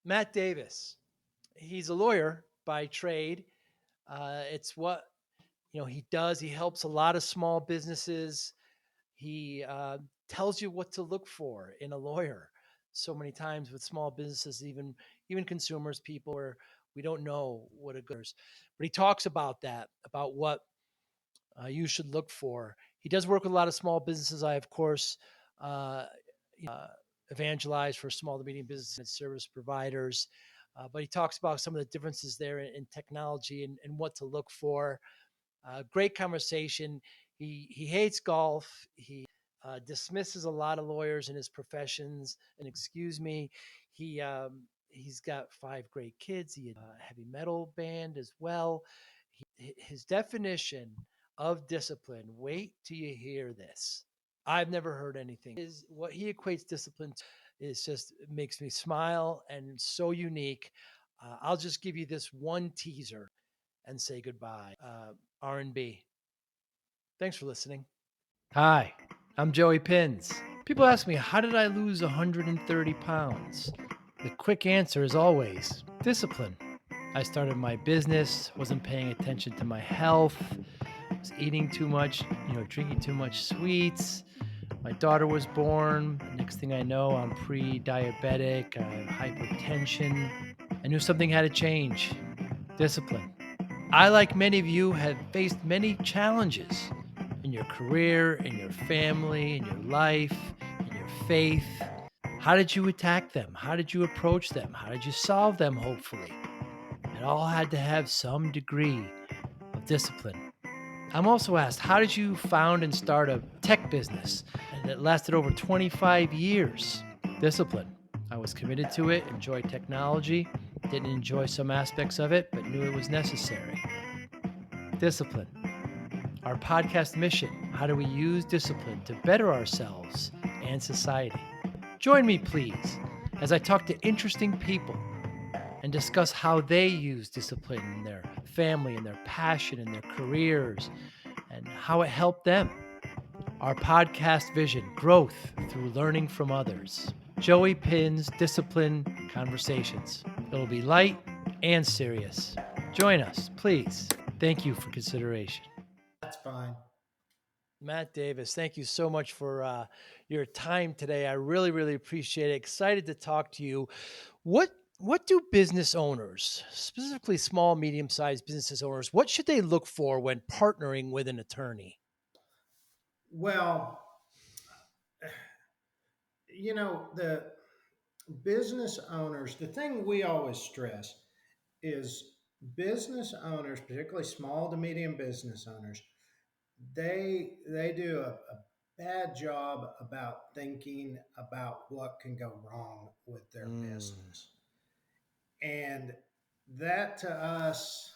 Matt Davis. He's a lawyer by trade. It's what he does. He helps a lot of small businesses. He tells you what to look for in a lawyer. So many times with small businesses, even consumers, people where we don't know what a good. But he talks about that, about what you should look for. He does work with a lot of small businesses. I, of course, uh, uh, evangelize for small to medium business and service providers. But he talks about some of the differences there in technology and what to look for. Great conversation. He hates golf. He dismisses a lot of lawyers in his professions. And excuse me, he's got five great kids. He had a heavy metal band as well. His definition of discipline. Wait till you hear this. I've never heard anything. Is what he equates discipline to is just it makes me smile and so unique. I'll just give you this one teaser and say goodbye. R&B. Thanks for listening. Hi, I'm Joey Pinz. People ask me, how did I lose 130 pounds? The quick answer is always discipline. I started my business, wasn't paying attention to my health, was eating too much, drinking too much sweets. My daughter was born. Next thing I know, I'm pre-diabetic, I have hypertension. I knew something had to change. Discipline. I, like many of you, have faced many challenges in your career, in your family, in your life, in your faith. How did you attack them? How did you approach them? How did you solve them, hopefully? It all had to have some degree of discipline. I'm also asked, how did you found and start a tech business that lasted over 25 years? Discipline. I was committed to it, enjoyed technology, didn't enjoy some aspects of it, but knew it was necessary. Discipline. Our podcast mission: how do we use discipline to better ourselves and society? Join me, please, as I talk to interesting people and discuss how they use discipline in their family and their passion and their careers and how it helped them. Our podcast vision: growth through learning from others. Joey Pinz Discipline Conversations. It'll be light and serious. Join us, please. Thank you for consideration. That's fine. Matt Davis, thank you so much for your time today. I really, really appreciate it. Excited to talk to you. What what do business owners, specifically small, medium-sized businesses owners, what should they look for when partnering with an attorney? Well, the business owners, the thing we always stress is business owners, particularly small to medium business owners, they do a bad job about thinking about what can go wrong with their Mm, business. And that to us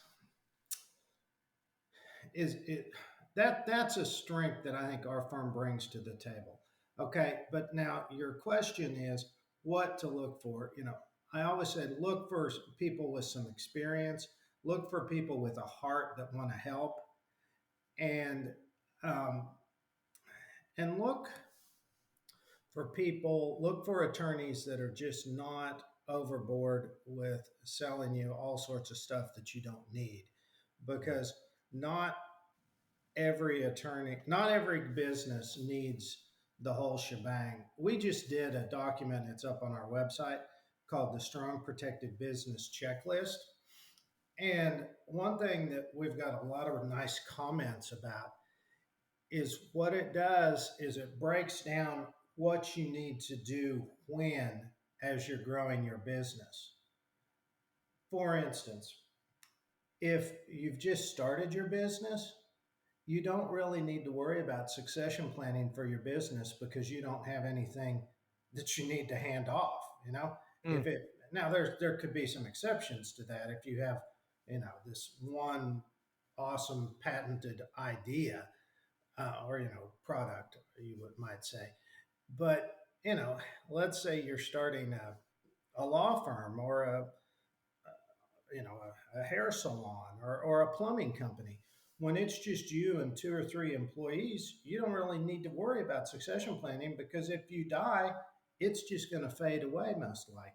is it that's a strength that I think our firm brings to the table. Okay, but now your question is what to look for. I always said look for people with some experience, look for people with a heart that want to help, and um, look for people, look for attorneys that are just not overboard with selling you all sorts of stuff that you don't need, because not not every business needs the whole shebang. We just did a document, it's up on our website, called the Strong Protected Business Checklist. And one thing that we've got a lot of nice comments about is what it does is it breaks down what you need to do when as you're growing your business. For instance, if you've just started your business, you don't really need to worry about succession planning for your business because you don't have anything that you need to hand off. mm, If it now there could be some exceptions to that if you have this one awesome patented idea or product might say, but let's say you're starting a law firm or a hair salon or a plumbing company. When it's just you and two or three employees, you don't really need to worry about succession planning because if you die, it's just going to fade away most likely.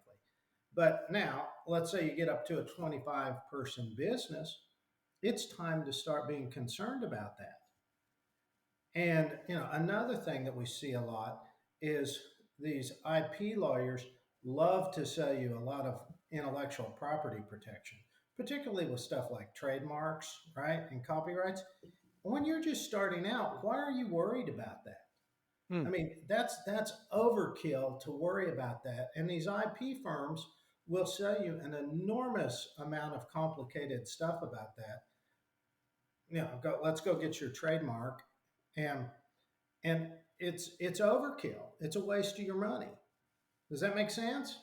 But now, let's say you get up to a 25-person business, it's time to start being concerned about that. And another thing that we see a lot is these IP lawyers love to sell you a lot of intellectual property protection, particularly with stuff like trademarks, right, and copyrights. When you're just starting out, why are you worried about that? I Hmm. mean, that's overkill to worry about that. And these IP firms will sell you an enormous amount of complicated stuff about that. Let's go get your trademark, and and it's overkill. It's a waste of your money. Does that make sense?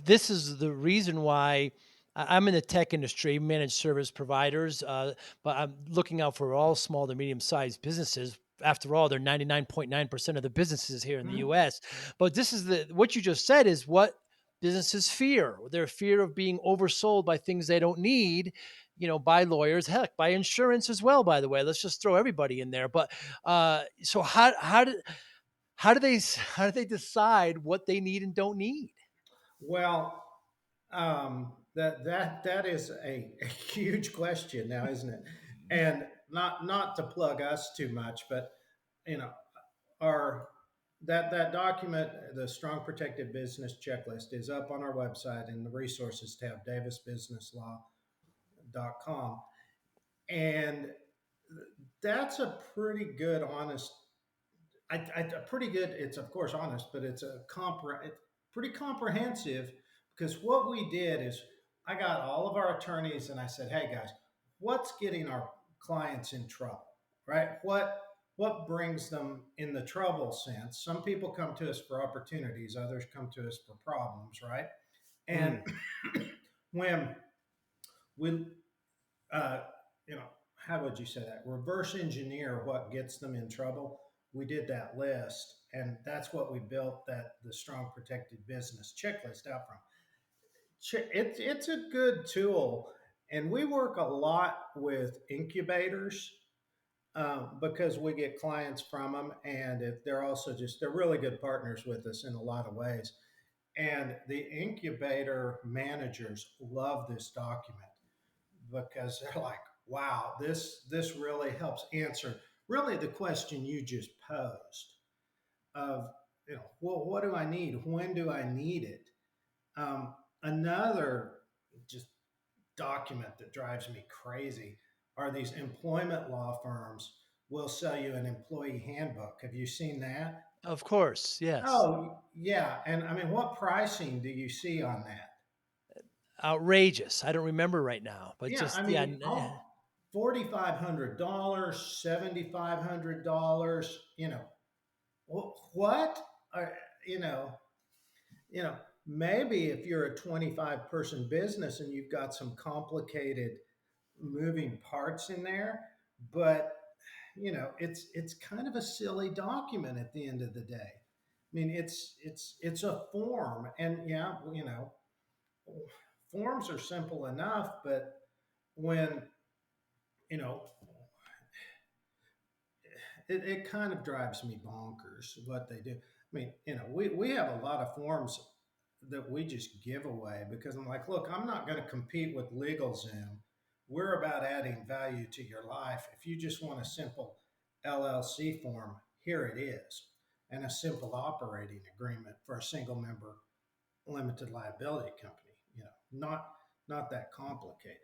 This is the reason why I'm in the tech industry, managed service providers, but I'm looking out for all small to medium sized businesses. After all, they're 99.9% of the businesses here in the Mhm. US. But this is what you just said is what businesses fear. Their fear of being oversold by things they don't need, by lawyers, heck, by insurance as well, by the way. Let's just throw everybody in there. But so how do they decide what they need and don't need? Well, that is a huge question now, isn't it? And not to plug us too much, but you know, our that document, the Strong Protected Business Checklist, is up on our website in the resources tab, davisbusinesslaw.com, and that's a pretty good, honest pretty good. It's of course honest, but it's pretty comprehensive because what we did is I got all of our attorneys and I said, "Hey guys, what's getting our clients in trouble? Right? What brings them in the trouble sense? Some people come to us for opportunities, others come to us for problems, right? And Mm. when we uh, you know, how would you say that? Reverse engineer what gets them in trouble. We did that list, and that's what we built the Strong Protected Business Checklist out from. It's a good tool, and we work a lot with incubators because we get clients from them, and they're also they're really good partners with us in a lot of ways. And the incubator managers love this document because they're like, wow, this really helps answer really the question you just posed of, well, what do I need? When do I need it? Another just document that drives me crazy are these employment law firms will sell you an employee handbook. Have you seen that? Of course, yes. Oh, yeah. And I mean, what pricing do you see on that? Outrageous. I don't remember right now, but Yeah, I just yeah. mean, $4,500, $7,500. What? Are, you know, you know. Maybe if you're a 25-person business and you've got some complicated moving parts in there, but it's kind of a silly document at the end of the day. I mean, it's a form, and yeah, forms are simple enough, but when you know it kind of drives me bonkers what they do. I mean, we have a lot of forms that we just give away because I'm like, look, I'm not going to compete with LegalZoom. We're about adding value to your life. If you just want a simple LLC form, here it is, and a simple operating agreement for a single member limited liability company. Not that complicated.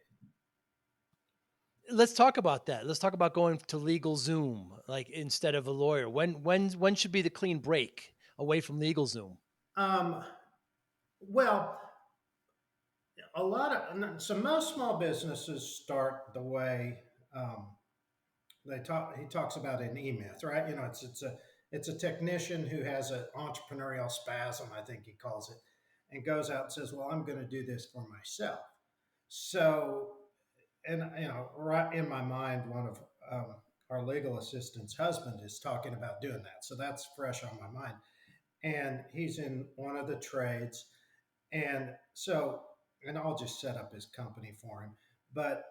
Let's talk about that. Let's talk about going to legal Zoom, like instead of a lawyer. When should be the clean break away from legal Zoom? Um, well, so most small businesses start the way um, they talk. He talks about an e-myth, right? It's a technician who has an entrepreneurial spasm, I think he calls it, and goes out and says, "Well, I'm going to do this for myself." So, and right in my mind, one of our legal assistant's husband is talking about doing that, so that's fresh on my mind. And he's in one of the trades, and so, and I'll just set up his company for him. But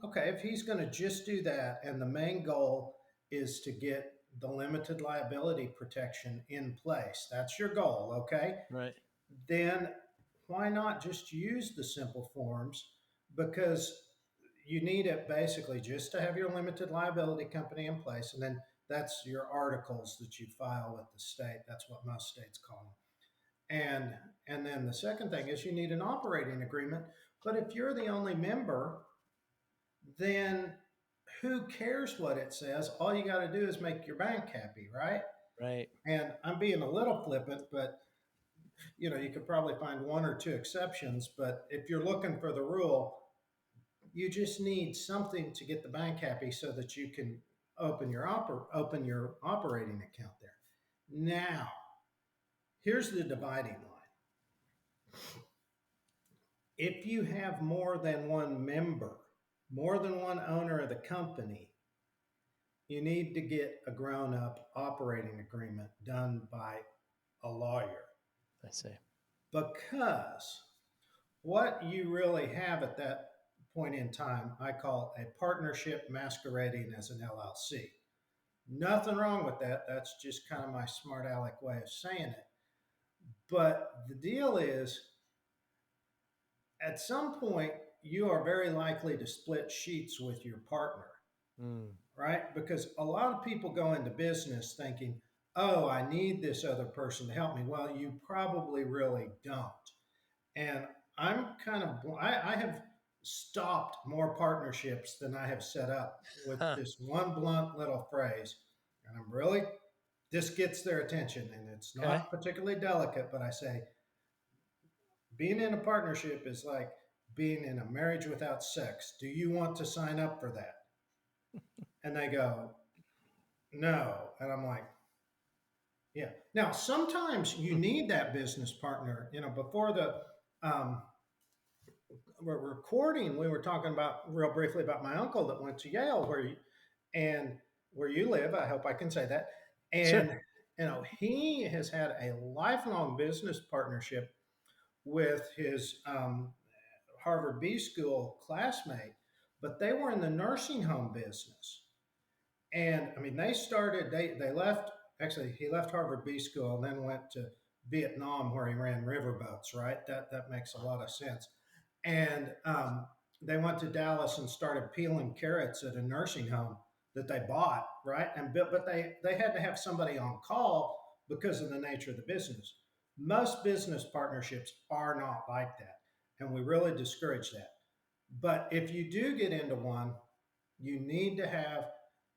okay, if he's going to just do that, and the main goal is to get the limited liability protection in place, that's your goal, okay? Right. Then why not just use the simple forms? Because you need it basically just to have your limited liability company in place, and then that's your articles that you file with the state. That's what most states call them. And then the second thing is you need an operating agreement. But if you're the only member, then who cares what it says? All you got to do is make your bank happy, right? Right. And I'm being a little flippant, but you could probably find one or two exceptions. But if you're looking for the rule, you just need something to get the bank happy so that you can open your operating account there. Now, here's the dividing line. If you have more than one member, more than one owner of the company, you need to get a grown up operating agreement done by a lawyer, I see. because what you really have at that point in time, I call a partnership masquerading as an LLC. Nothing wrong with that. That's just kind of my smart aleck way of saying it. But the deal is, at some point, you are very likely to split sheets with your partner, Mm, right? Because a lot of people go into business thinking, oh, I need this other person to help me. Well, you probably really don't. And I have stopped more partnerships than I have set up with huh. this one blunt little phrase. And this gets their attention, and it's Okay. not particularly delicate, but I say, being in a partnership is like being in a marriage without sex. Do you want to sign up for that? And they go, no. And I'm like, yeah. Now, sometimes you need that business partner. Before the um, we're recording, we were talking about real briefly about my uncle that went to Yale, and where you live. I hope I can say that. Sure. And he has had a lifelong business partnership with his Harvard B School classmate, but they were in the nursing home business. And I mean, they left, actually, he left Harvard B School and then went to Vietnam where he ran riverboats, right? That makes a lot of sense. And they went to Dallas and started peeling carrots at a nursing home that they bought, right? But they had to have somebody on call because of the nature of the business. Most business partnerships are not like that, and we really discourage that. But if you do get into one, you need to have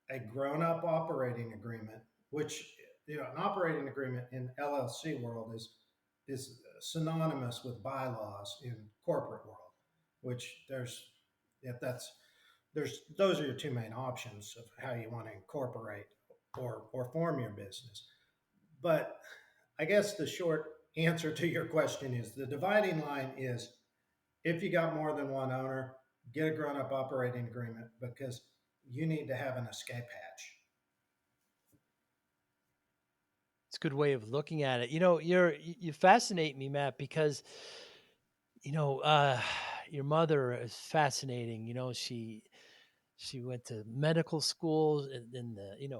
a grown-up operating agreement, which an operating agreement in LLC world is synonymous with bylaws in corporate world, which if that's there's those are your two main options of how you want to incorporate or form your business. But I guess the short answer to your question is the dividing line is, if you got more than one owner, get a grown up operating agreement, because you need to have an escape hatch. It's a good way of looking at it. You fascinate me, Matt, because you know, uh, your mother is fascinating. She went to medical school in the in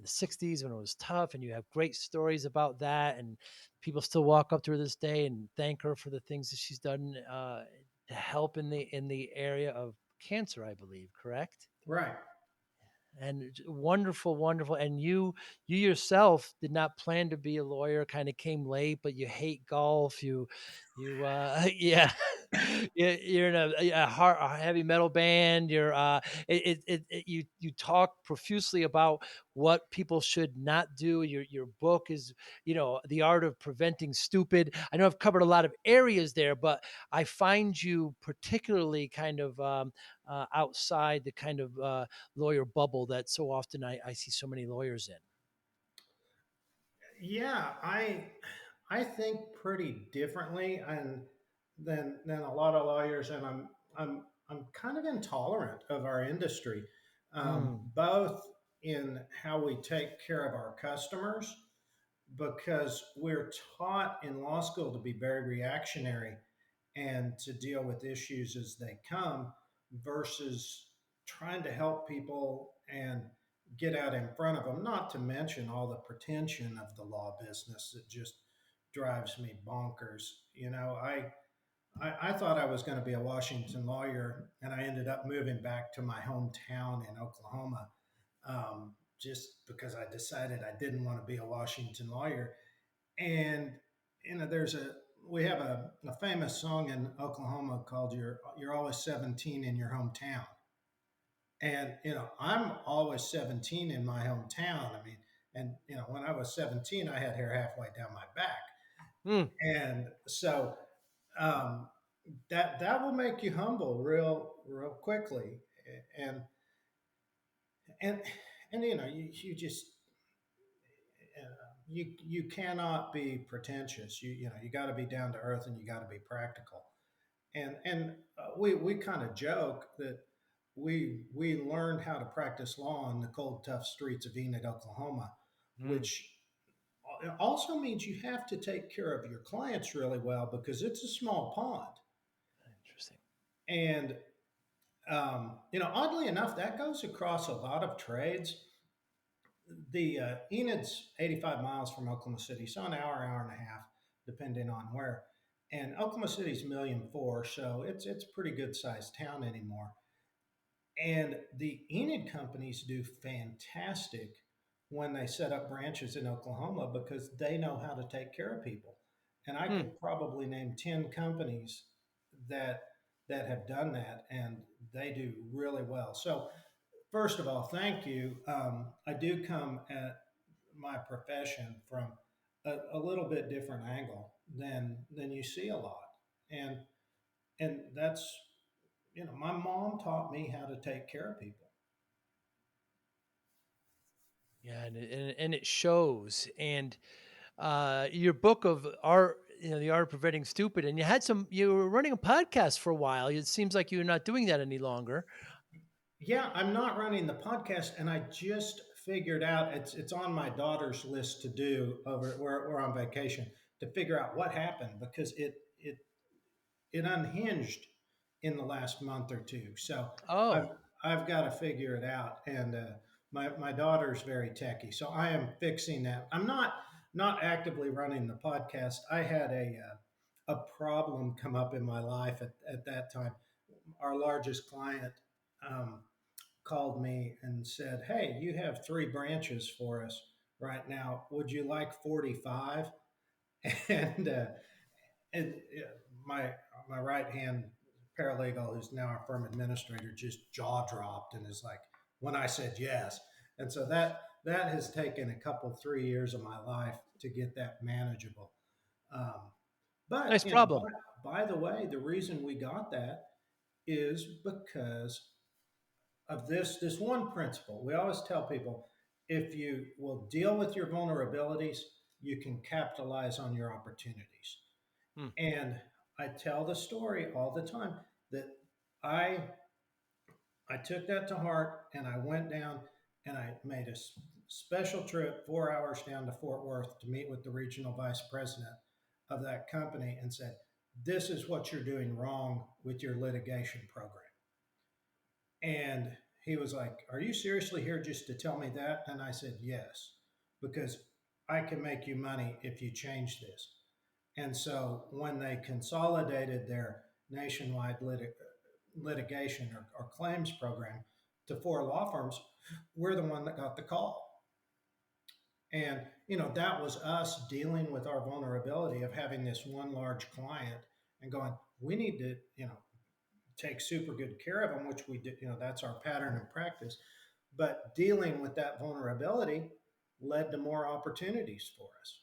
the '60s when it was tough, and you have great stories about that. And people still walk up to her this day and thank her for the things that she's done to help in the area of cancer, I believe. Correct? Right. And wonderful, wonderful. And you yourself did not plan to be a lawyer, kind of came late, but you hate golf. Yeah. You're in a heavy metal band. You talk profusely about what people should not do. Your book is, The Art of Preventing Stupid. I know I've covered a lot of areas there, but I find you particularly kind of outside the kind of lawyer bubble that so often I see so many lawyers in. Yeah, I think pretty differently and than a lot of lawyers, and I'm kind of intolerant of our industry, Mm, both in how we take care of our customers, because we're taught in law school to be very reactionary and to deal with issues as they come, versus trying to help people and get out in front of them, not to mention all the pretension of the law business that just drives me bonkers. I thought I was going to be a Washington lawyer, and I ended up moving back to my hometown in Oklahoma, just because I decided I didn't want to be a Washington lawyer. And there's a we have a famous song in Oklahoma called "You're Always 17 in Your Hometown." And I'm always 17 in my hometown. I mean, and when I was 17, I had hair halfway down my back, Hmm. and so um, that will make you humble real quickly, and and and you just you cannot be pretentious. You got to be down to earth and you got to be practical. And we kind of joke that we learned how to practice law on the cold tough streets of Enid, Oklahoma, Hmm. which also means you have to take care of your clients really well because it's a small pond. Interesting. And oddly enough, that goes across a lot of trades. The Enid's 85 miles from Oklahoma City, so an hour and a half, depending on where. And Oklahoma City's 1,000,004, so it's pretty good sized town anymore. And the Enid companies do fantastic when they set up branches in Oklahoma because they know how to take care of people. And I Hmm. could probably name 10 companies that that have done that, and they do really well. So first of all, thank you. I do come at my profession from a little bit different angle than you see a lot, and that's my mom taught me how to take care of people. Yeah, and it shows. And your book of art, the art of preventing stupid, and you were running a podcast for a while. It seems like you're not doing that any longer. Yeah, I'm not running the podcast, and I just figured out it's on my daughter's list to do over where we're on vacation to figure out what happened because it unhinged in the last month or two. So I've Oh, I've got to figure it out. And my daughter's very techy, so I am fixing that. I'm not actively running the podcast. I had a problem come up in my life at that time. Our largest client um, called me and said, "Hey, you have 3 branches for us right now. Would you like 45?" And and my my right hand paralegal, who's now our firm administrator, just jaw dropped and is like, when I said yes. And so that has taken a couple 3 years of my life to get that manageable. Um, but nice problem. by the way, the reason we got that is because of this one principle. We always tell people if you will deal with your vulnerabilities, you can capitalize on your opportunities. Hmm. And I tell the story all the time that I I took that to heart and I went down and I made a special trip 4 hours down to Fort Worth to meet with the regional vice president of that company and said, "This is what you're doing wrong with your litigation program." And he was like, "Are you seriously here just to tell me that?" And I said, "Yes, because I can make you money if you change this." And so when they consolidated their nationwide litigation or claims program to 4 law firms, we're the one that got the call. And that was us dealing with our vulnerability of having this one large client and going, we need to take super good care of them, which we did. That's our pattern and practice. But dealing with that vulnerability led to more opportunities for us.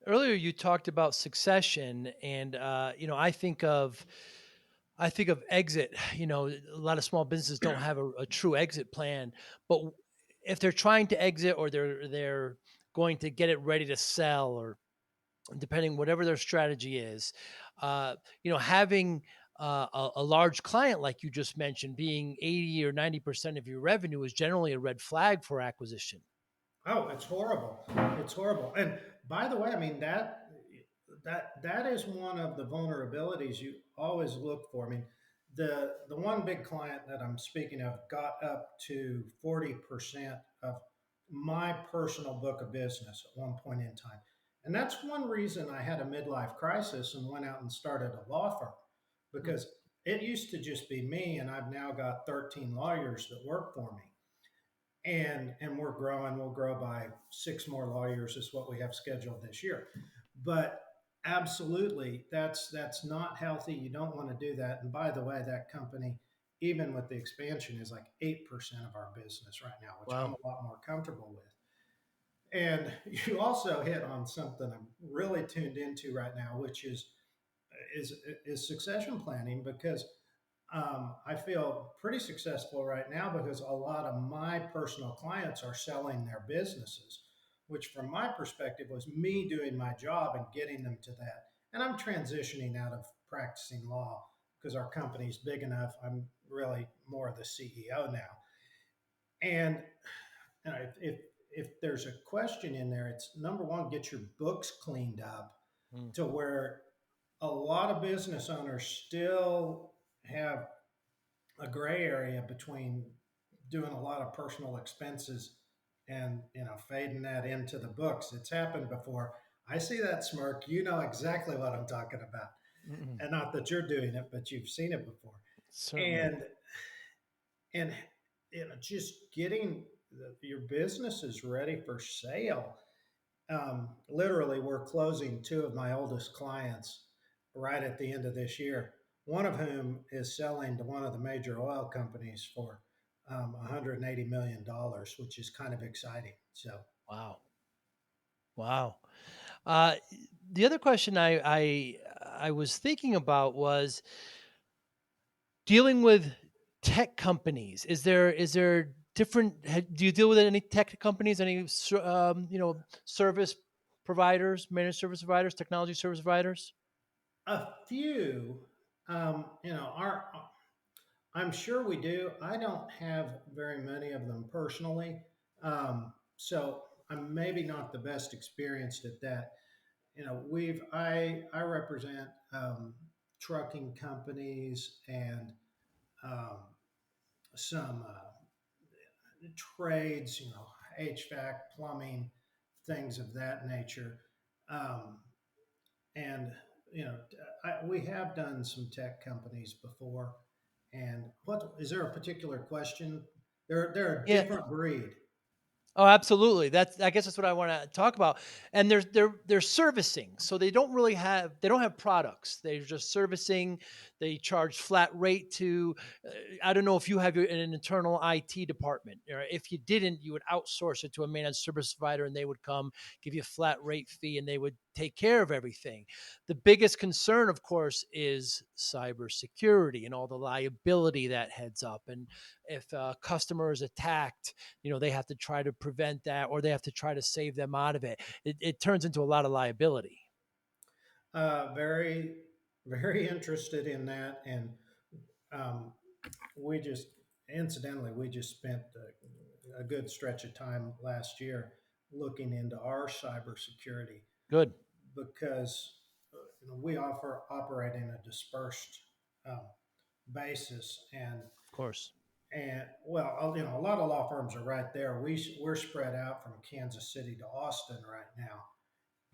Earlier, you talked about succession, and I think of exit. A lot of small businesses don't have a true exit plan, but if they're trying to exit or they're going to get it ready to sell, or depending whatever their strategy is, uh, having a large client like you just mentioned being 80 or 90% of your revenue is generally a red flag for acquisition. Oh, it's horrible. It's horrible. And by the way, I mean that is one of the vulnerabilities you always look for. I mean, the one big client that I'm speaking of got up to 40% of my personal book of business at one point in time. And that's one reason I had a midlife crisis and went out and started a law firm, Hmm. because it used to just be me, and I've now got 13 lawyers that work for me. And we're growing. We'll grow by 6 more lawyers is what we have scheduled this year. But absolutely, that's not healthy. You don't want to do that. And by the way, that company, even with the expansion, is like 8% of our business right now, which I'm Wow. a lot more comfortable with. And you also hit on something I'm really tuned into right now, which is is succession planning, because I feel pretty successful right now because a lot of my personal clients are selling their businesses, which from my perspective was me doing my job and getting them to that. And I'm transitioning out of practicing law because our company's big enough. I'm really more of the CEO now. And if there's a question in there, it's number one, get your books cleaned up Mm. to where a lot of business owners still have a gray area between doing a lot of personal expenses and fading that into the books. It's happened before. I see that smirk. You know exactly what I'm talking about. Mm-mm. And not that you're doing it, but you've seen it before. Certainly. And and just getting your businesses ready for sale. Literally, we're closing two of my oldest clients right at the end of this year, one of whom is selling to one of the major oil companies for $180 million, which is kind of exciting. So, Wow. Wow. Uh, the other question I was thinking about was dealing with tech companies. Is there different? Do you deal with any tech companies? Any service providers, managed service providers, technology service providers? a few, our I'm sure we do. I don't have very many of them personally. So I'm maybe not the best experienced at that. I represent trucking companies and um, some trades, HVAC, plumbing, things of that nature. Um, and we have done some tech companies before. And what is there a particular question? They're a Yeah. different breed. Oh, absolutely. I guess that's what I want to talk about. And they're servicing, so they don't have products. They're just servicing. They charge flat rate to. I don't know if you have an internal IT department, or if you didn't, you would outsource it to a managed service provider, and they would come give you a flat rate fee, and they would take care of everything. The biggest concern, of course, is cybersecurity and all the liability that heads up. And if a customer is attacked, they have to try to prevent that, or they have to try to save them out of it. It turns into a lot of liability. Very, very interested in that. And um, we just, incidentally, we just spent a good stretch of time last year looking into our cybersecurity, Good. because we operate in a dispersed um, basis. Of course. And well, a lot of law firms are right there. We're spread out from Kansas City to Austin right now,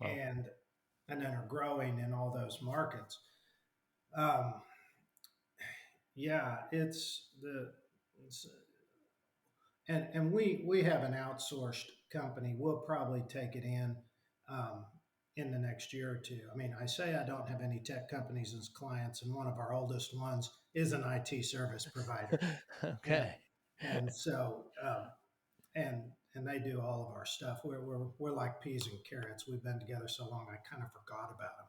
Wow. and then are growing in all those markets. Um, yeah, it's and we have an outsourced company. We'll probably take it um, in the next year or two. I mean, I say I don't have any tech companies as clients, and one of our oldest ones is an IT service provider, and Okay. and so and they do all of our stuff. We're like peas and carrots. We've been together so long, I kind of forgot about them,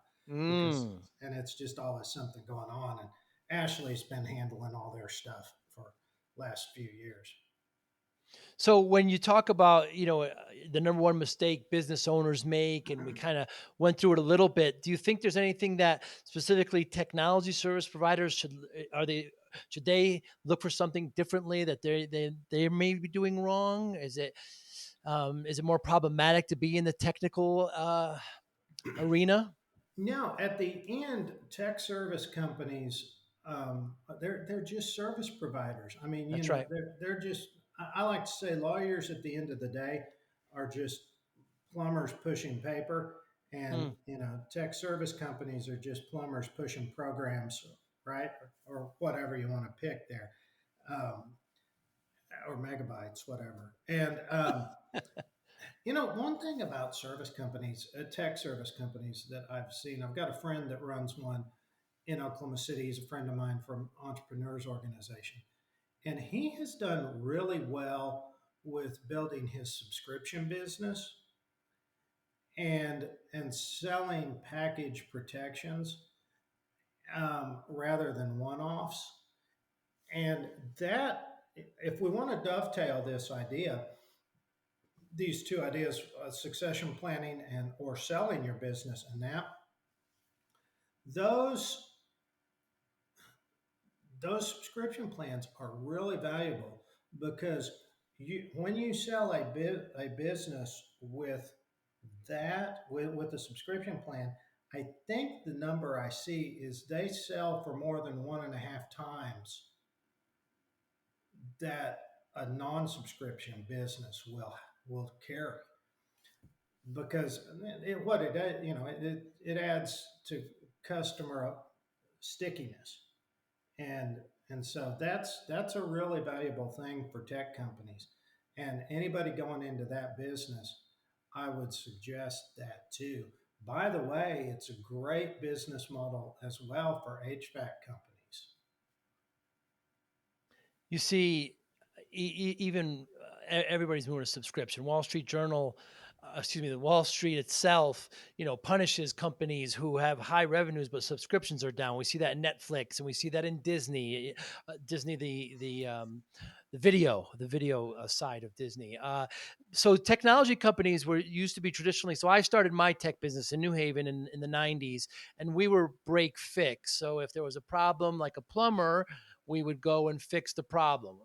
because Mm. and it's just always something going on. And Ashley's been handling all their stuff for last few years. So when you talk about, the number one mistake business owners make, and we kind of went through it a little bit, do you think there's anything that specifically technology service providers should they look for something differently that they may be doing wrong? Is it more problematic to be in the technical arena? Now, at the end, tech service companies, they're just service providers. I mean, That's right. they're just. I like to say lawyers at the end of the day are just plumbers pushing paper, And Hmm. tech service companies are just plumbers pushing programs, right, or whatever you want to pick there, um, or megabytes, whatever. And one thing about service companies, tech service companies that I've seen, I've got a friend that runs one in Oklahoma City. He's a friend of mine from Entrepreneurs Organization, and he has done really well with building his subscription business and selling package protections, rather than one-offs. And that, if we want to dovetail this idea, these two ideas, succession planning and or selling your business, and that those those subscription plans are really valuable, because when you sell a business with with a subscription plan, I think the number I see is they sell for more than 1.5 times that a non-subscription business will carry, because what it does, it adds to customer stickiness. And so that's a really valuable thing for tech companies, and anybody going into that business, I would suggest that too. By the way, it's a great business model as well for HVAC companies. You see, even everybody's moving to subscription. Wall Street Journal, excuse me, the Wall Street itself, punishes companies who have high revenues but subscriptions are down. We see that in Netflix, and we see that in Disney. Disney, the video side of Disney. So technology companies were used to be traditionally. So I started my tech business in New Haven in the '90s, and we were break fix. So if there was a problem, like a plumber, we would go and fix the problem.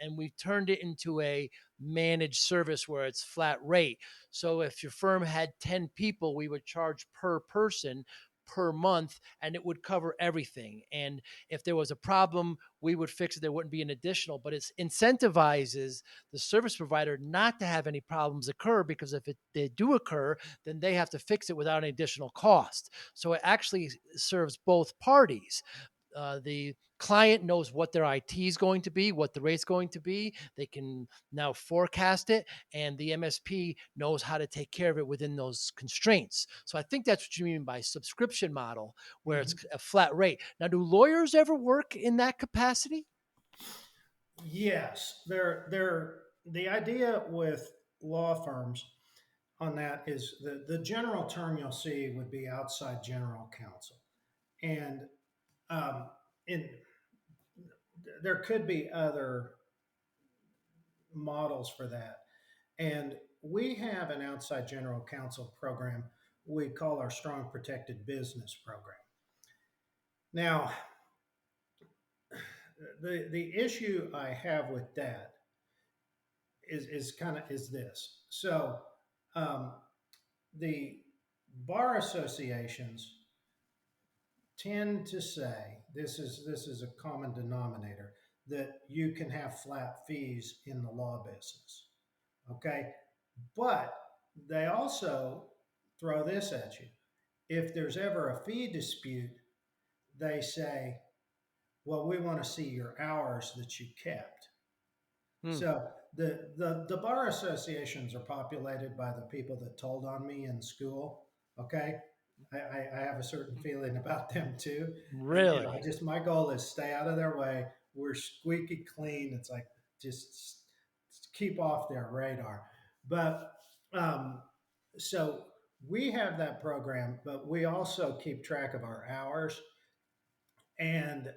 And we turned it into a managed service where it's flat rate. So if your firm had 10 people, we would charge per person per month, and it would cover everything. And if there was a problem, we would fix it. There wouldn't be an additional, but it incentivizes the service provider not to have any problems occur, because if they do occur, then they have to fix it without any additional cost. So it actually serves both parties. The client knows what their IT is going to be, what the rate's going to be. They can now forecast it, and the MSP knows how to take care of it within those constraints. So I think that's what you mean by subscription model, where it's Mhm. a flat rate. Now, do lawyers ever work in that capacity? Yes, the idea with law firms on that is the general term you'll see would be outside general counsel. And um, in there could be other models for that. And we have an outside general counsel program we call our Strong Protected Business program. Now, the issue I have with that is this. So, um, the bar associations tend to say, this is a common denominator, that you can have flat fees in the law business. Okay, but they also throw this at you. If there's ever a fee dispute, they say, well, we want to see your hours that you kept. Hmm. So the bar associations are populated by the people that told on me in school. Okay, I have a certain feeling about them too, and I Really? just, my goal is stay out of their way. We're squeaky clean. It's like just keep off their radar. But um, so we have that program, but we also keep track of our hours, and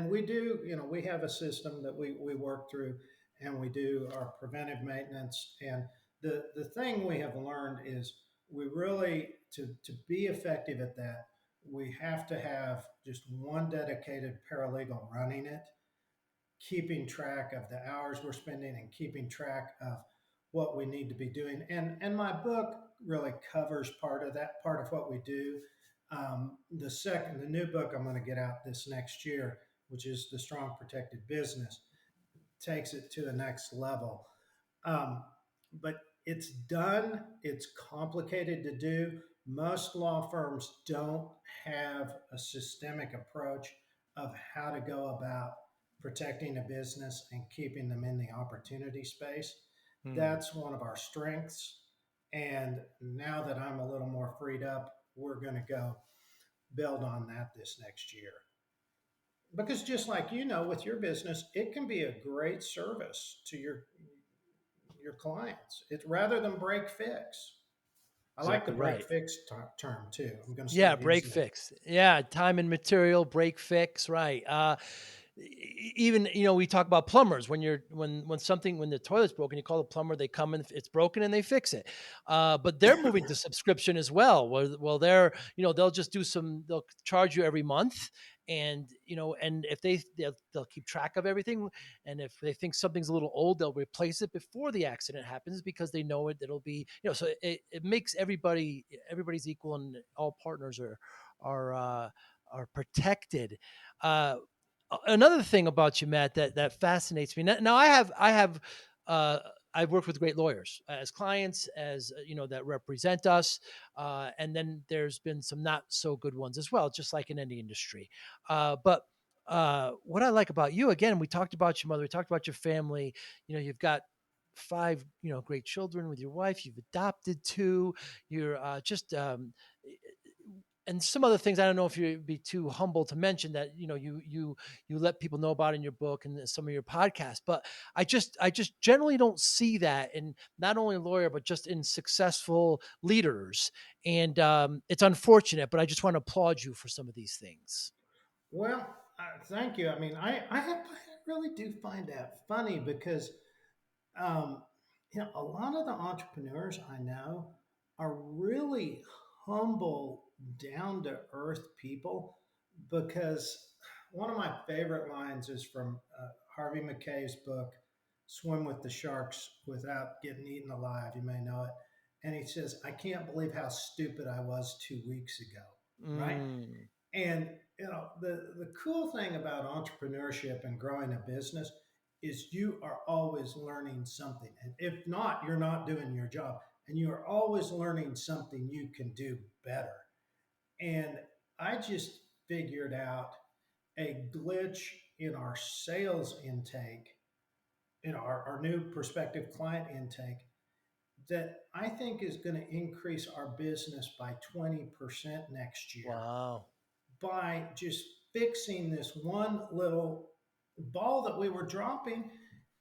we do, we have a system that we work through, and we do our preventive maintenance. And the thing we have learned is, we really, to be effective at that, we have to have just one dedicated paralegal running it, keeping track of the hours we're spending and keeping track of what we need to be doing. And my book really covers part of that, part of what we do. The new book I'm going to get out this next year, which is The Strong Protected Business, takes it to the next level. Um, but it's done, it's complicated to do. Most law firms don't have a systemic approach of how to go about protecting a business and keeping them in the opportunity space. Hmm. That's one of our strengths. And now that I'm a little more freed up, we're going to go build on that this next year. Because just like with your business, it can be a great service to your clients. It's rather than break fix. I like the Exactly break right. fix term too. I'm going to Yeah, start break using it. fix. Yeah, time and material, break fix, right. Even, we talk about plumbers when you're when the toilet's broken, you call the plumber, they come and it's broken and they fix it. But they're moving to subscription as well. Well, they'll just they'll charge you every month, and and if they'll keep track of everything, and if they think something's a little old, they'll replace it before the accident happens because they know it'll be, so it makes everybody's equal, and all partners are uh are protected. uh Another thing about you, Matt, that fascinates me. Now, uh, I've worked with great lawyers as clients, as that represent us, and then there's been some not so good ones as well, just like in any industry. But what I like about you, again, we talked about your mother, we talked about your family. You've got five, great children with your wife. You've adopted two. You're just and some other things I don't know if you'd be too humble to mention that you let people know about in your book and some of your podcasts. But I just generally don't see that in not only a lawyer but just in successful leaders, and it's unfortunate. But I just want to applaud you for some of these things. Well, thank you. I mean, I really do find that funny because um, a lot of the entrepreneurs I know are really humble, down to earth people. Because one of my favorite lines is from Harvey Mackay's book, Swim with the Sharks Without Getting Eaten Alive. You may know it. And he says, I can't believe how stupid I was 2 weeks ago. Right. Mm, And the cool thing about entrepreneurship and growing a business is you are always learning something. And if not, you're not doing your job. And you are always learning something you can do better. And I just figured out a glitch in our sales intake, our new prospective client intake, that I think is going to increase our business by 20% next year wow. by just fixing this one little ball that we were dropping.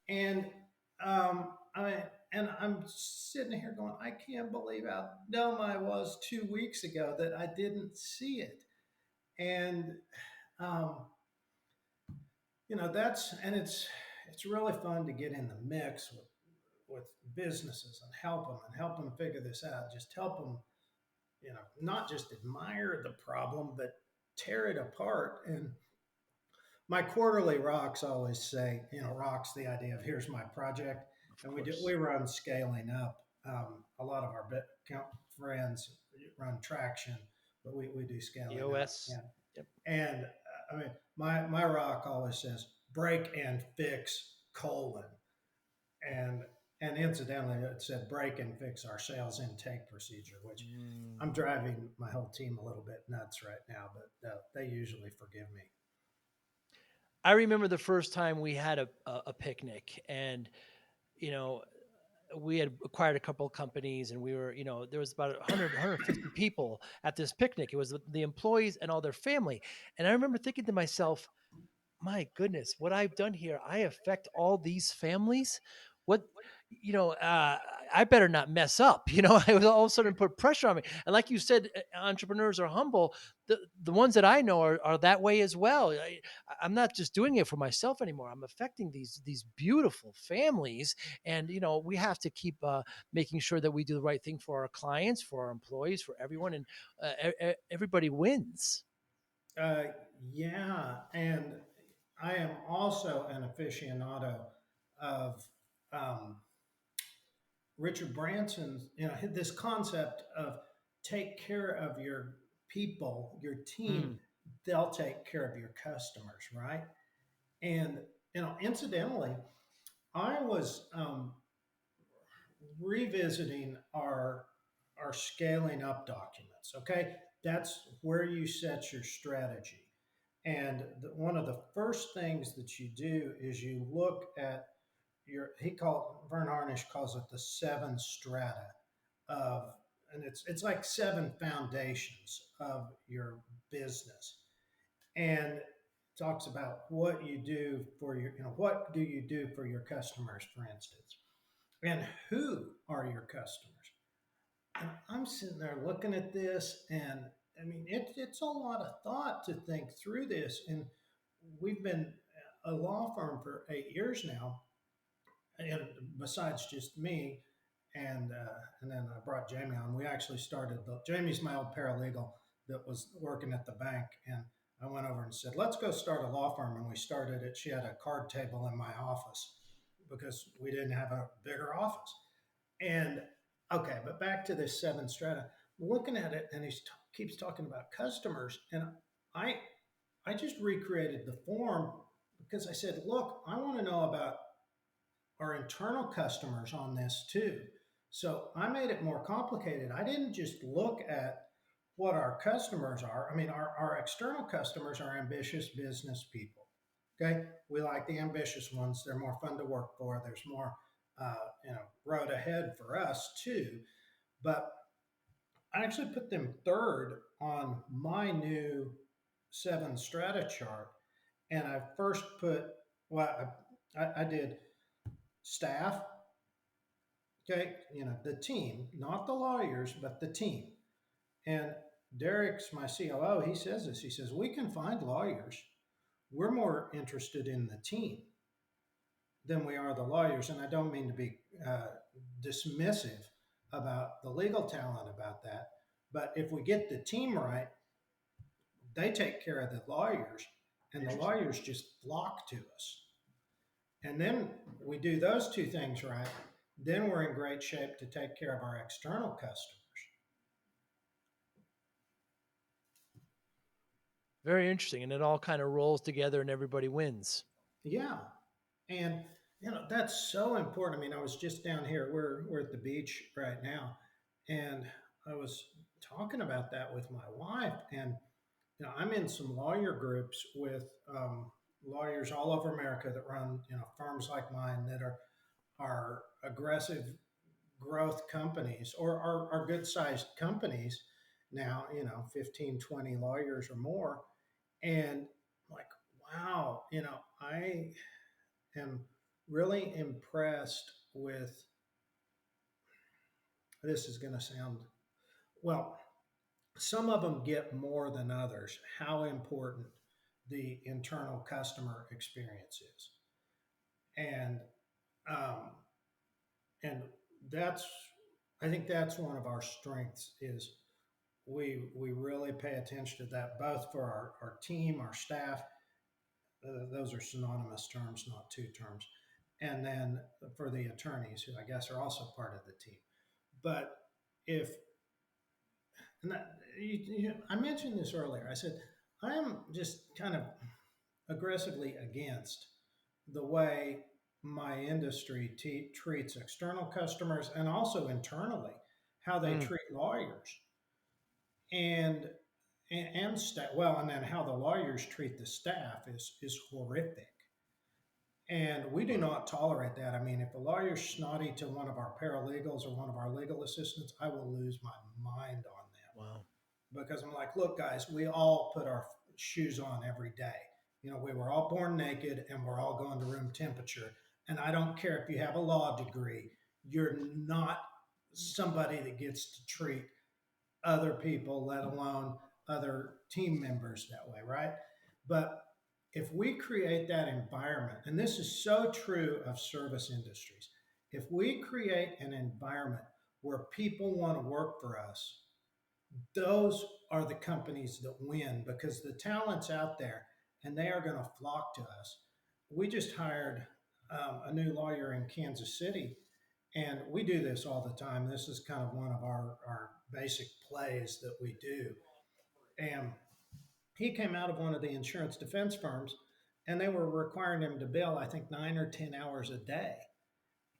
And I'm sitting here going, I can't believe how dumb I was 2 weeks ago that I didn't see it. And um, that's and it's really fun to get in the mix with businesses and help them figure this out. Just help them, not just admire the problem, but tear it apart. And my quarterly rocks always say, rocks the idea of here's my project, Of and we course. run scaling up. A lot of our friends run traction, but we do scaling up. EOS. Yeah, Yep. and I mean, my rock always says break and fix colon, and incidentally, it said break and fix our sales intake procedure, which I'm Mm. driving my whole team a little bit nuts right now, but they usually forgive me. I remember the first time we had a picnic, and you know we had acquired a couple of companies, and we were, there was about 150 people at this picnic. It was the employees and all their family. And I remember thinking to myself, my goodness, what I've done here, I affect all these families. What, you know, uh, I better not mess up. I was all of a sudden put pressure on me. And like you said, entrepreneurs are humble. The ones that I know are that way as well. I'm not just doing it for myself anymore. I'm affecting these beautiful families, and we have to keep making sure that we do the right thing for our clients, for our employees, for everyone, and everybody wins. Uh, yeah, and I am also an aficionado of um, Richard Branson's, this concept of take care of your people, your team, Mm. they'll take care of your customers, right? And incidentally, I was revisiting our scaling up documents. Okay, that's where you set your strategy. And one of the first things that you do is you look at Vern Harnish calls it the seven strata of, and it's like seven foundations of your business, and talks about what you do for what do you do for your customers, for instance, and who are your customers. And I'm sitting there looking at this, and I mean, it's a lot of thought to think through this. And we've been a law firm for 8 years now, and besides just me, and then I brought Jamie on. We actually started Jamie's my old paralegal that was working at the bank, and I went over and said, "Let's go start a law firm." And we started it. She had a card table in my office because we didn't have a bigger office. And okay, but back to this seven strata. Looking at it, and keeps talking about customers, and I I just recreated the form because I said, look, I want to know about our internal customers on this too. So I made it more complicated. I didn't just look at what our customers are. I mean, our external customers are ambitious business people. Okay, we like the ambitious ones. They're more fun to work for. There's more, road ahead for us too. But I actually put them third on my new seven strata chart, and I first put well, I did staff. Okay, the team, not the lawyers, but the team. And Derek's my COO. He says this. He says we can find lawyers. We're more interested in the team than we are the lawyers. And I don't mean to be dismissive about the legal talent about that. But if we get the team right, they take care of the lawyers, and the lawyers just flock to us. And then we do those two things right, then we're in great shape to take care of our external customers. Very interesting. And it all kind of rolls together and everybody wins. Yeah. And that's so important. I mean, I was just down here. We're at the beach right now, and I was talking about that with my wife. And I'm in some lawyer groups with lawyers all over America that run firms like mine that are aggressive growth companies or are good sized companies now, 15, 20 lawyers or more. And like, wow, I am really impressed with this. Is going to sound well, some of them get more than others, how important the internal customer experience is. And, um, and that's, I think that's one of our strengths is we really pay attention to that, both for our team, our staff. Those are synonymous terms, not two terms. And then for the attorneys, who I guess are also part of the team. But if, and that, I mentioned this earlier, I said, I am just kind of aggressively against the way my industry treats external customers and also internally, how they treat lawyers and staff. Well, and then how the lawyers treat the staff is horrific. And we do not tolerate that. I mean, if a lawyer's snotty to one of our paralegals or one of our legal assistants, I will lose my mind on them. Wow. Because I'm like, look, guys, we all put our shoes on every day. We were all born naked and we're all going to room temperature. And I don't care if you have a law degree, you're not somebody that gets to treat other people, let alone other team members that way, right? But if we create that environment, and this is so true of service industries, if we create an environment where people want to work for us, those are the companies that win because the talent's out there and they are going to flock to us. We just hired a new lawyer in Kansas City, and we do this all the time. This is kind of one of our basic plays that we do. And he came out of one of the insurance defense firms, and they were requiring him to bill, I think, 9 or 10 hours a day.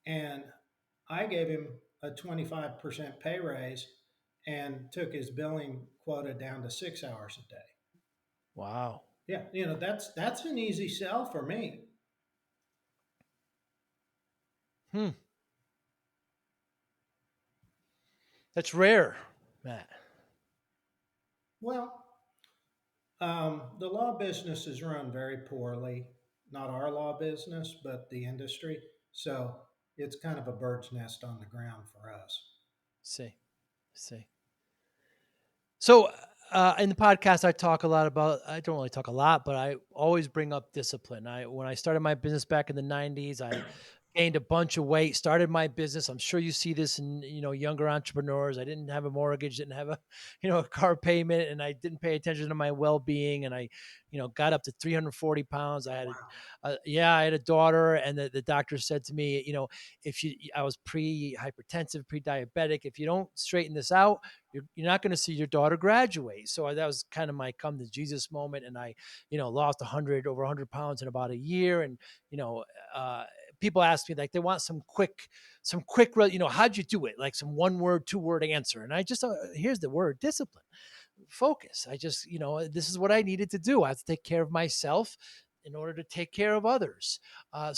And I gave him a 25% pay raise and took his billing quota down to 6 hours a day. Wow. Yeah, that's an easy sell for me. Hmm. That's rare, Matt. Well, the law business is run very poorly. Not our law business, but the industry. So it's kind of a bird's nest on the ground for us. See, see. So, in the podcast, I talk a lot about. I don't really talk a lot, but I always bring up discipline. When I started my business back in the '90s, I gained a bunch of weight. Started my business. I'm sure you see this in younger entrepreneurs. I didn't have a mortgage, didn't have a a car payment, and I didn't pay attention to my well being. And I got up to 340 pounds. Wow. I had a daughter, and the doctor said to me, if I was pre-hypertensive, pre-diabetic. If you don't straighten this out, you're not going to see your daughter graduate. So that was kind of my come to Jesus moment. And I, lost over 100 pounds in about a year. And, you know, uh, people ask me like, they want how'd you do it? Like some 1 word, 2 word answer. And I just, here's the word: discipline, focus. I just, this is what I needed to do. I have to take care of myself in order to take care of others. I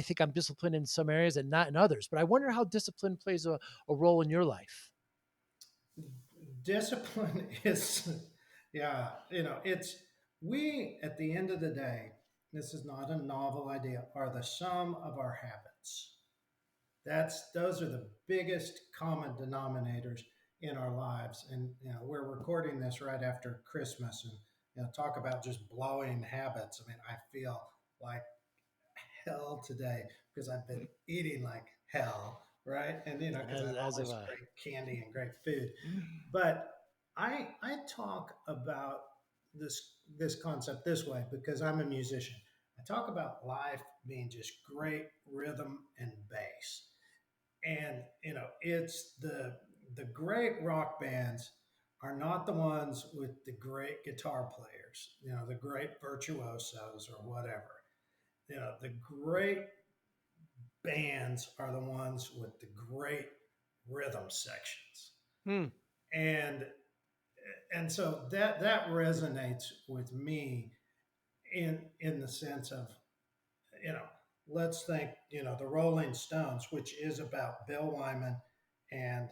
think I'm disciplined in some areas and not in others. But I wonder how discipline plays a role in your life. Discipline is, yeah, it's, we, at the end of the day, this is not a novel idea, are the sum of our habits. Those are the biggest common denominators in our lives. And we're recording this right after Christmas, and talk about just blowing habits. I mean, I feel like hell today because I've been eating like hell, right? And because I have all As have this I. great candy and great food. But I talk about this concept this way because I'm a musician. I talk about life being just great rhythm and bass. And it's the great rock bands are not the ones with the great guitar players, the great virtuosos or whatever. The great bands are the ones with the great rhythm sections. Hmm. And so that resonates with me in the sense of, you know, let's think, the Rolling Stones, which is about Bill Wyman and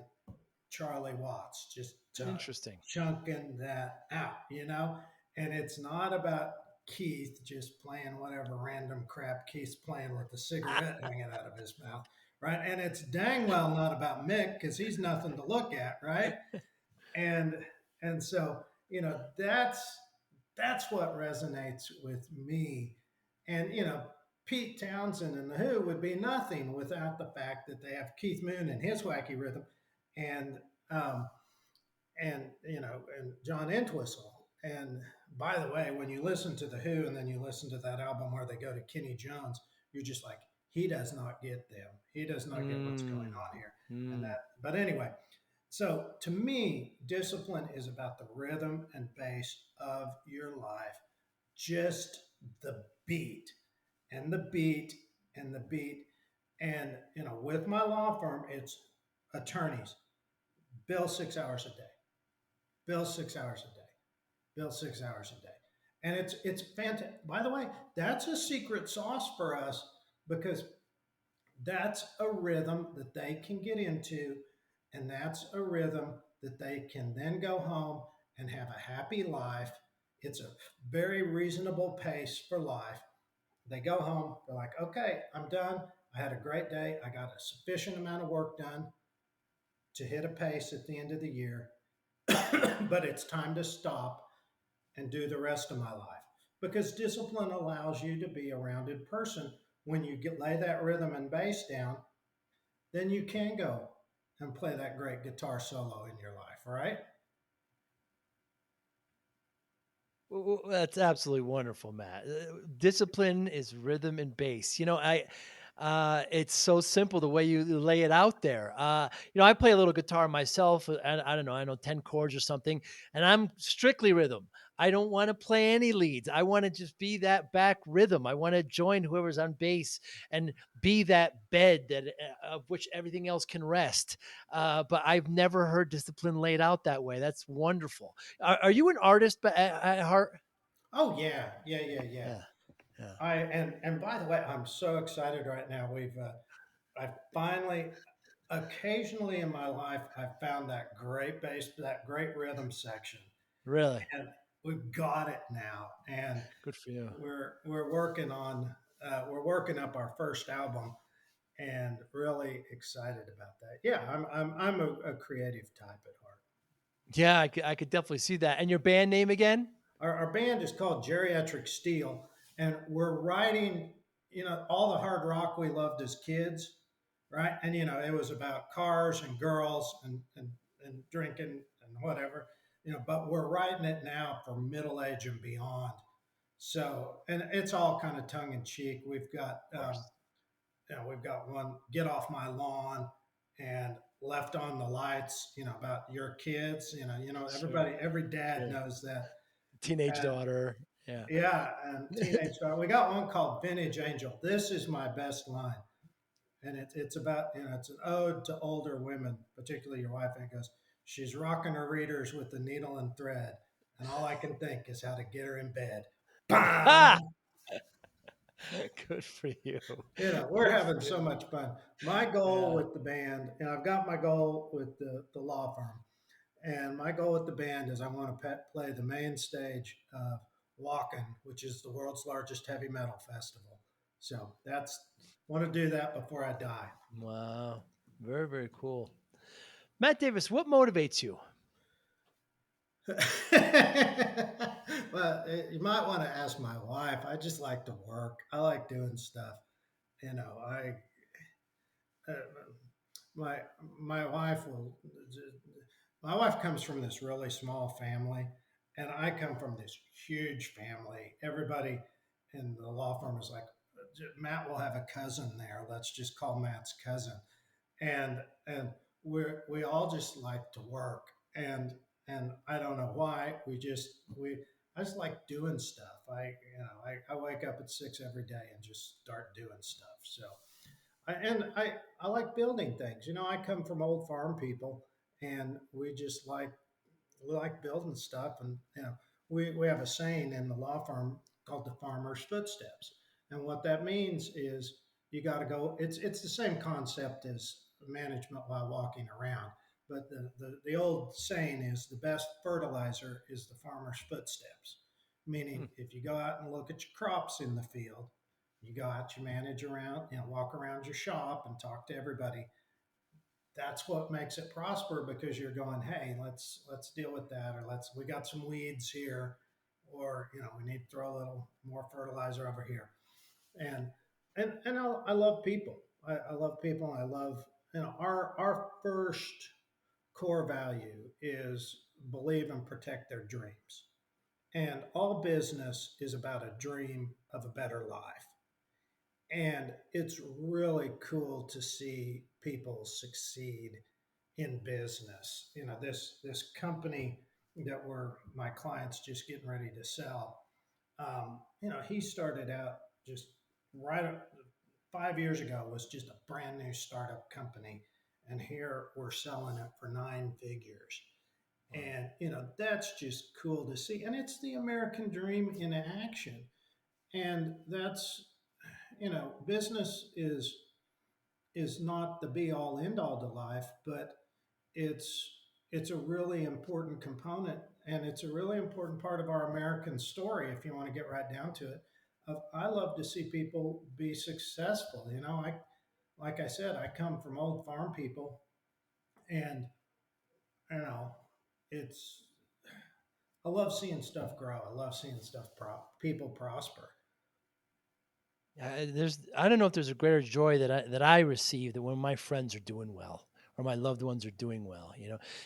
Charlie Watts, just Interesting. chunking that out, and it's not about Keith just playing whatever random crap Keith's playing with the cigarette hanging out of his mouth, right? And it's dang well not about Mick because he's nothing to look at, right? And so that's what resonates with me. And Pete Townsend and the Who would be nothing without the fact that they have Keith Moon and his wacky rhythm, and um, and John Entwistle. And by the way, when you listen to the Who and then you listen to that album where they go to Kenny Jones, you're just like, he does not get them. He does not get what's going Mm. on here. And Mm. that, but anyway, so to me, discipline is about the rhythm and bass of your life, just the beat and the beat and the beat. And with my law firm, it's attorneys bill 6 hours a day, bill 6 hours a day, bill 6 hours a day. And it's fantastic. By the way, that's a secret sauce for us because that's a rhythm that they can get into, and that's a rhythm that they can then go home and have a happy life. It's a very reasonable pace for life. They go home, they're like, okay, I'm done. I had a great day. I got a sufficient amount of work done to hit a pace at the end of the year, but it's time to stop and do the rest of my life because discipline allows you to be a rounded person. When you lay that rhythm and bass down, then you can go and play that great guitar solo in your life, right? That's absolutely wonderful, Matt. Discipline is rhythm and bass. It's so simple the way you lay it out there. I play a little guitar myself, and I don't know, I know 10 chords or something, and I'm strictly rhythm. I don't want to play any leads. I want to just be that back rhythm. I want to join whoever's on bass and be that bed that of which everything else can rest. But I've never heard discipline laid out that way. That's wonderful. Are you an artist at heart? Oh yeah, yeah, yeah, yeah. Yeah, yeah, And by the way, I'm so excited right now. I finally, occasionally in my life, I found that great bass, that great rhythm section, really and we've got it now. And good for you. we're working on we're working up our first album, and really excited about that. Yeah, I'm a creative type at heart. Yeah, I could definitely see that. And your band name again? Our band is called Geriatric Steel, and we're writing, all the hard rock we loved as kids, right? And it was about cars and girls and drinking and whatever, but we're writing it now for middle age and beyond. So, and it's all kind of tongue in cheek. Of course. We've got one, get off my lawn, and left on the lights, about your kids, Sure, every dad sure. knows that. Teenage And daughter. Yeah. yeah, and teenage star. We got one called Vintage Angel. This is my best line, and it's about, it's an ode to older women, particularly your wife. And it goes, she's rocking her readers with the needle and thread, and all I can think is how to get her in bed. Bam! Ah! Good for you. We're Good having for you. so much fun. My goal Yeah. with the band, I've got my goal with the law firm. And my goal with the band is I want to play the main stage of Wacken, which is the world's largest heavy metal festival. So that's want to do that before I die. Wow. Very, very cool. Matt Davis, what motivates you? Well, you might want to ask my wife. I just like to work. I like doing stuff. I uh, my my wife will my wife comes from this really small family, and I come from this huge family. Everybody in the law firm is like, Matt will have a cousin there, let's just call Matt's cousin. And we all just like to work, and I don't know why. We I just like doing stuff. I wake up at 6 every day and just start doing stuff. So I like building things. I come from old farm people, and we like building stuff. And we have a saying in the law firm called the farmer's footsteps. And what that means is you got to go. It's the same concept as management while walking around. But the old saying is the best fertilizer is the farmer's footsteps. Hmm. Meaning, if you go out and look at your crops in the field, you go out, you manage around, walk around your shop and talk to everybody. That's what makes it prosper, because you're going, hey, let's deal with that, or we got some weeds here, or we need to throw a little more fertilizer over here. And I love people. I love people. I love, our first core value is believe and protect their dreams. And all business is about a dream of a better life. And it's really cool to see people succeed in business. This company that my clients just getting ready to sell. He started out just right 5 years ago, was just a brand new startup company, and here we're selling it for 9 figures. Wow. And that's just cool to see, and it's the American dream in action. And that's, business is not the be all end all to life, but it's it's a really important component, and it's a really important part of our American story. If you want to get right down to it, I love to see people be successful. I like I said, I come from old farm people, and you know, it's I love seeing stuff grow. I love seeing people prosper. I don't know if there's a greater joy that I receive that when my friends are doing well or my loved ones are doing well.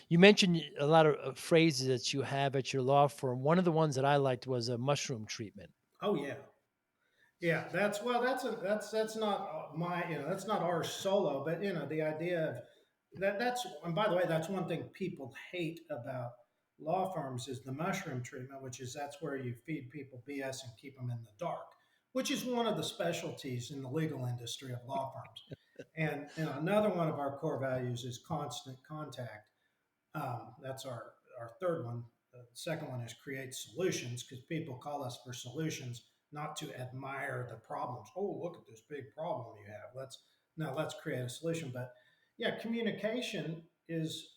You mentioned a lot of phrases that you have at your law firm. One of the ones that I liked was a mushroom treatment. Oh yeah, Yeah, that's not my, that's not our solo, but the idea of that's, and by the way, that's one thing people hate about law firms is the mushroom treatment, which is that's where you feed people BS and keep them in the dark, which is one of the specialties in the legal industry of law firms. And another one of our core values is constant contact. That's our third one. The second one is create solutions because people call us for solutions, not to admire the problems. Oh, look at this big problem you have. Let's create a solution. But yeah, communication is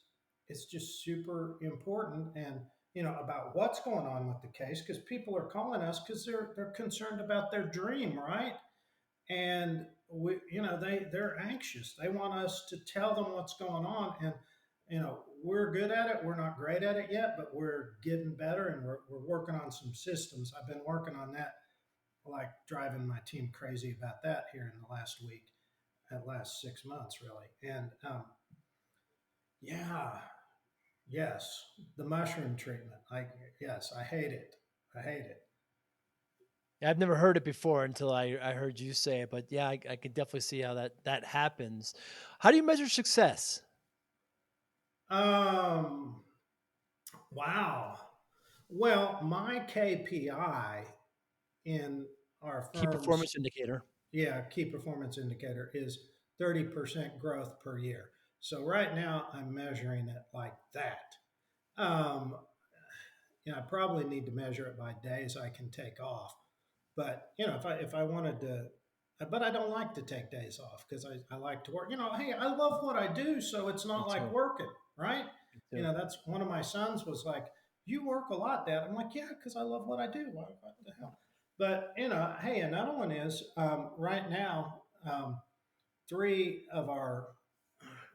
just super important, and about what's going on with the case because people are calling us because they're concerned about their dream, right? And they're anxious. They want us to tell them what's going on, and we're good at it. We're not great at it yet, but we're getting better, and we're working on some systems. I've been working on that, like driving my team crazy about that here in the last week, at last 6 months really. And yeah, yes, the mushroom treatment. Yes, I hate it. I hate it. I've never heard it before until I heard you say it, but yeah, I could definitely see how that happens. How do you measure success? Um, wow. Well, my KPI in our Key firm's, performance indicator. yeah, key performance indicator is 30% growth per year. So right now I'm measuring it like that. Um, I probably need to measure it by days I can take off. But if I wanted to, but I don't like to take days off because I like to work. Hey, I love what I do, so it's Me not like too. working, right? Me too. That's one of my sons was like, "You work a lot, Dad." I'm like, "Yeah, because I love what I do. What the hell?" But hey, another one is right now. Three of our,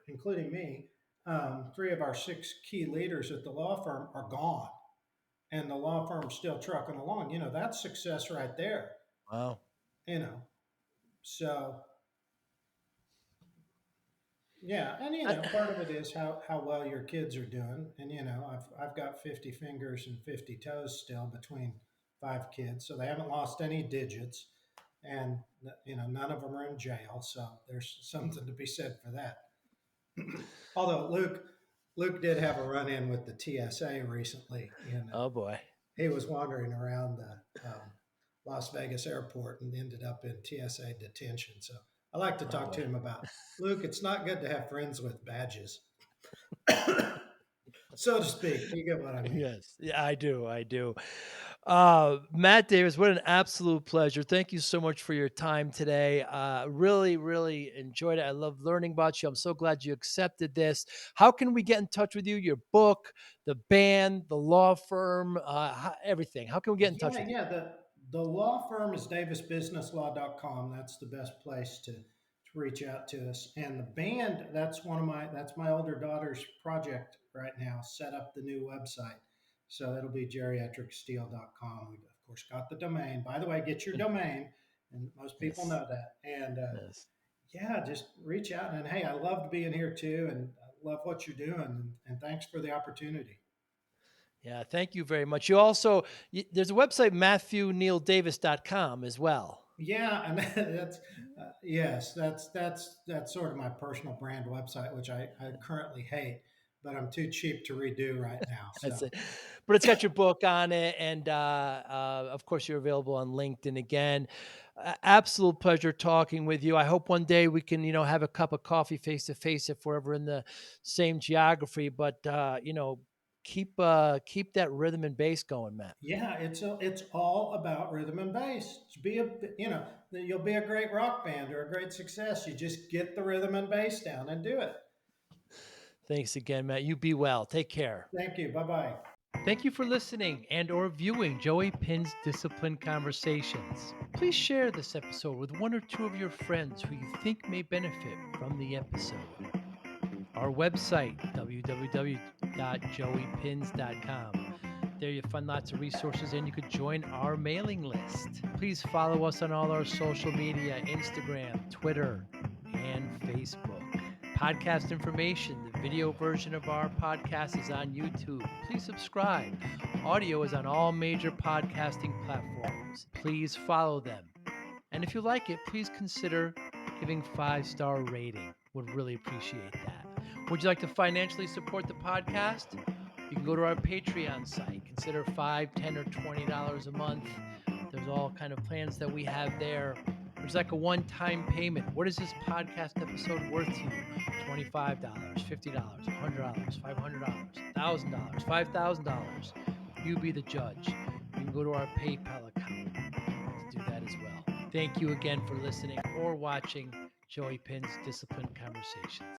including me, three of our six key leaders at the law firm are gone, and the law firm's still trucking along. That's success right there. Wow. You know, so yeah, and I, part of it is how well your kids are doing, and I've got 50 fingers and 50 toes still between five kids, so they haven't lost any digits, and none of them are in jail, so there's something to be said for that. Although Luke did have a run in with the TSA recently. oh boy. He was wandering around the Las Vegas airport and ended up in TSA detention. So I like to Oh talk to boy. him about Luke. It's not good to have friends with badges, so to speak. You get what I mean? Yes. Yeah, I do. I do. Matt Davis, what an absolute pleasure. Thank you so much for your time today. Really, really enjoyed it. I love learning about you. I'm so glad you accepted this. How can we get in touch with you? Your book, the band, the law firm, everything. How can we get in touch Yeah, with you? yeah. The law firm is davisbusinesslaw.com. That's the best place to reach out to us. And the band, that's my older daughter's project right now, set up the new website. So it'll be geriatricsteel.com. We've of course got the domain. By the way, get your domain. And most people Yes. know that. And Yes. yeah, just reach out. And hey, I loved being here too. And I love what you're doing. And thanks for the opportunity. Yeah. Thank you very much. You also, there's a website, MatthewNeillDavis.com as well. Yeah, and that's yes, that's sort of my personal brand website, which I currently hate, but I'm too cheap to redo right now. That's So it. But it's got your book on it, and of course, you're available on LinkedIn again. Absolute pleasure talking with you. I hope one day we can, have a cup of coffee face to face if we're ever in the same geography. But keep that rhythm and bass going, Matt. yeah, it's all about rhythm and bass. To be you'll be a great rock band or a great success. You just get the rhythm and bass down and do it. Thanks again, Matt. You be well. Take care. Thank you. Bye bye. Thank you for listening and or viewing Joey Pinz Discipline Conversations. Please share this episode with one or two of your friends who you think may benefit from the episode. Our website, www.joeypins.com. There you'll find lots of resources and you could join our mailing list. Please follow us on all our social media, Instagram, Twitter, and Facebook. Podcast information, the video version of our podcast is on YouTube. Please subscribe. Audio is on all major podcasting platforms. Please follow them. And if you like it, please consider giving 5-star rating. Would really appreciate that. Would you like to financially support the podcast? You can go to our Patreon site. Consider $5, $10, or $20 a month. There's all kind of plans that we have there. There's like a one-time payment. What is this podcast episode worth to you? $25, $50, $100, $500, $1,000, $5,000. You be the judge. You can go to our PayPal account to do that as well. Thank you again for listening or watching Joey Pinz Disciplined Conversations.